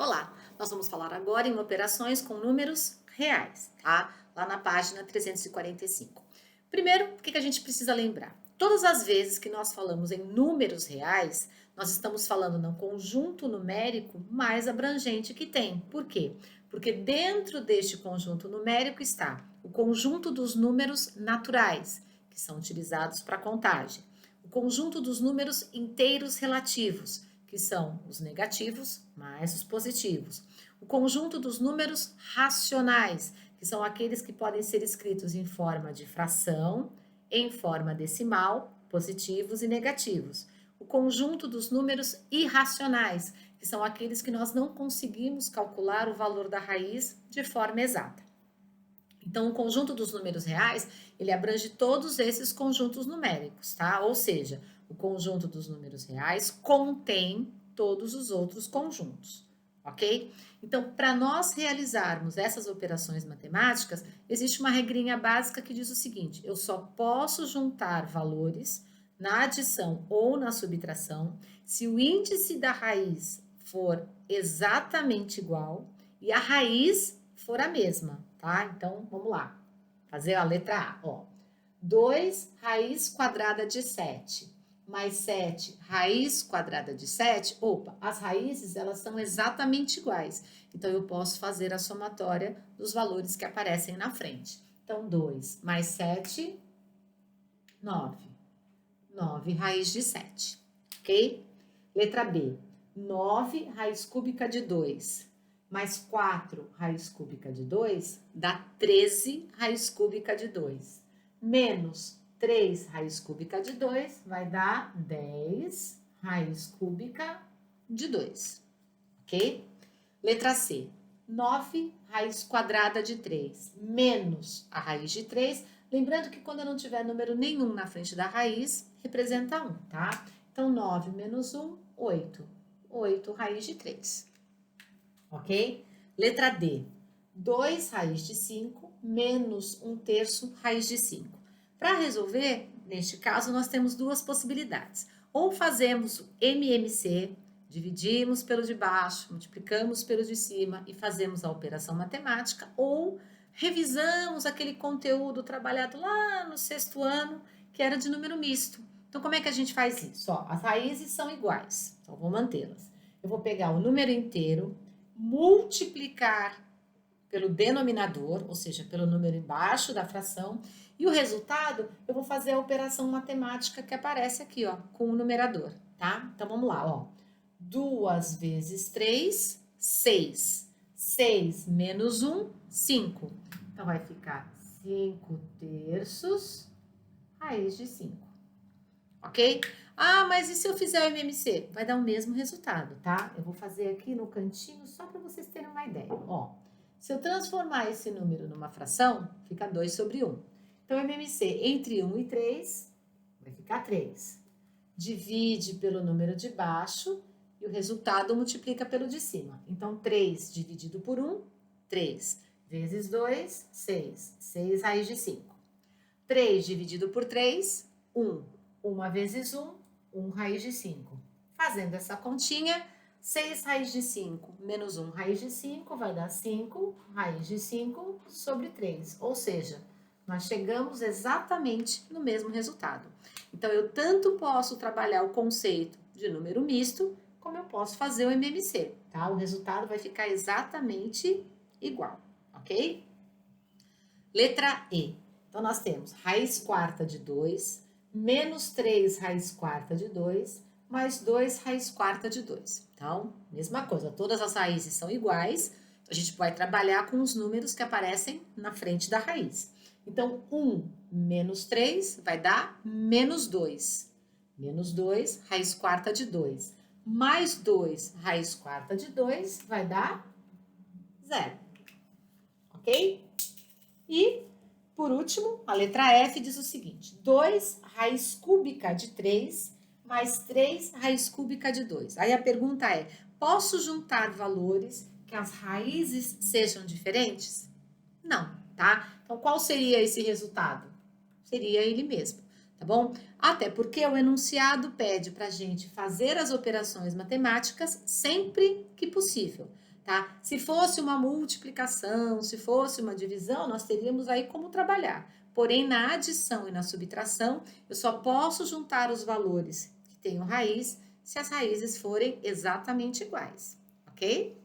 Olá, nós vamos falar agora em operações com números reais, tá? Lá na página 345. Primeiro, o que a gente precisa lembrar? Todas as vezes que nós falamos em números reais, nós estamos falando no conjunto numérico mais abrangente que tem. Por quê? Porque dentro deste conjunto numérico está o conjunto dos números naturais, que são utilizados para contagem, o conjunto dos números inteiros relativos, que são os negativos mais os positivos. O conjunto dos números racionais, que são aqueles que podem ser escritos em forma de fração, em forma decimal, positivos e negativos. O conjunto dos números irracionais, que são aqueles que nós não conseguimos calcular o valor da raiz de forma exata. Então, o conjunto dos números reais, ele abrange todos esses conjuntos numéricos, tá? Ou seja, o conjunto dos números reais contém todos os outros conjuntos, ok? Então, para nós realizarmos essas operações matemáticas, existe uma regrinha básica que diz o seguinte: eu só posso juntar valores na adição ou na subtração se o índice da raiz for exatamente igual e a raiz for a mesma, tá? Então, vamos lá. Fazer a letra A, ó. 2 raiz quadrada de 7 mais 7 raiz quadrada de 7. Opa, as raízes, elas são exatamente iguais. Então, eu posso fazer a somatória dos valores que aparecem na frente. Então, 2 mais 7, 9. 9 raiz de 7, ok? Letra B. 9 raiz cúbica de 2 mais 4 raiz cúbica de 2 dá 13 raiz cúbica de 2. Menos 3 raiz cúbica de 2 vai dar 10 raiz cúbica de 2, ok? Letra C. 9 raiz quadrada de 3 menos a raiz de 3. Lembrando que quando eu não tiver número nenhum na frente da raiz, representa 1, tá? Então, 9 menos 1, 8. 8 raiz de 3. Ok? Letra D. 2 raiz de 5 menos 1/3 raiz de 5. Para resolver, neste caso, nós temos duas possibilidades. Ou fazemos o MMC, dividimos pelo de baixo, multiplicamos pelo de cima e fazemos a operação matemática, ou revisamos aquele conteúdo trabalhado lá no 6º ano, que era de número misto. Então, como é que a gente faz isso? Ó, as raízes são iguais, então vou mantê-las. Eu vou pegar o número inteiro, multiplicar pelo denominador, ou seja, pelo número embaixo da fração, e o resultado eu vou fazer a operação matemática que aparece aqui, ó, com o numerador, tá? Então vamos lá, ó. 2 vezes 3, 6. 6 menos 1, 5. Então vai ficar 5/3 raiz de 5. Ok? Ah, mas e se eu fizer o MMC? Vai dar o mesmo resultado, tá? Eu vou fazer aqui no cantinho só para vocês terem uma ideia. Ó, se eu transformar esse número numa fração, fica 2/1. Então, o MMC entre 1 e 3 vai ficar 3. Divide pelo número de baixo e o resultado multiplica pelo de cima. Então, 3 dividido por 1, 3. Vezes 2, 6. 6 raiz de 5. 3 dividido por 3, 1. 1 vezes 1, 1 raiz de 5. Fazendo essa continha, 6 raiz de 5 menos 1 raiz de 5 vai dar 5 raiz de 5 sobre 3. Ou seja, nós chegamos exatamente no mesmo resultado. Então, eu tanto posso trabalhar o conceito de número misto, como eu posso fazer o MMC, tá? O resultado vai ficar exatamente igual, ok? Letra E. Então, nós temos raiz quarta de 2, menos 3 raiz quarta de 2, mais 2 raiz quarta de 2. Então, mesma coisa, todas as raízes são iguais, a gente vai trabalhar com os números que aparecem na frente da raiz. Então, 1 menos 3 vai dar menos 2. Menos 2, raiz quarta de 2. Mais 2, raiz quarta de 2, vai dar 0. Ok? E, por último, a letra F diz o seguinte: 2 raiz cúbica de 3 mais 3 raiz cúbica de 2. Aí a pergunta é: posso juntar valores que as raízes sejam diferentes? Não, tá? Então, qual seria esse resultado? Seria ele mesmo, tá bom? Até porque o enunciado pede para a gente fazer as operações matemáticas sempre que possível. tá? Se fosse uma multiplicação, se fosse uma divisão, nós teríamos aí como trabalhar. Porém, na adição e na subtração, eu só posso juntar os valores que tenham raiz se as raízes forem exatamente iguais, ok?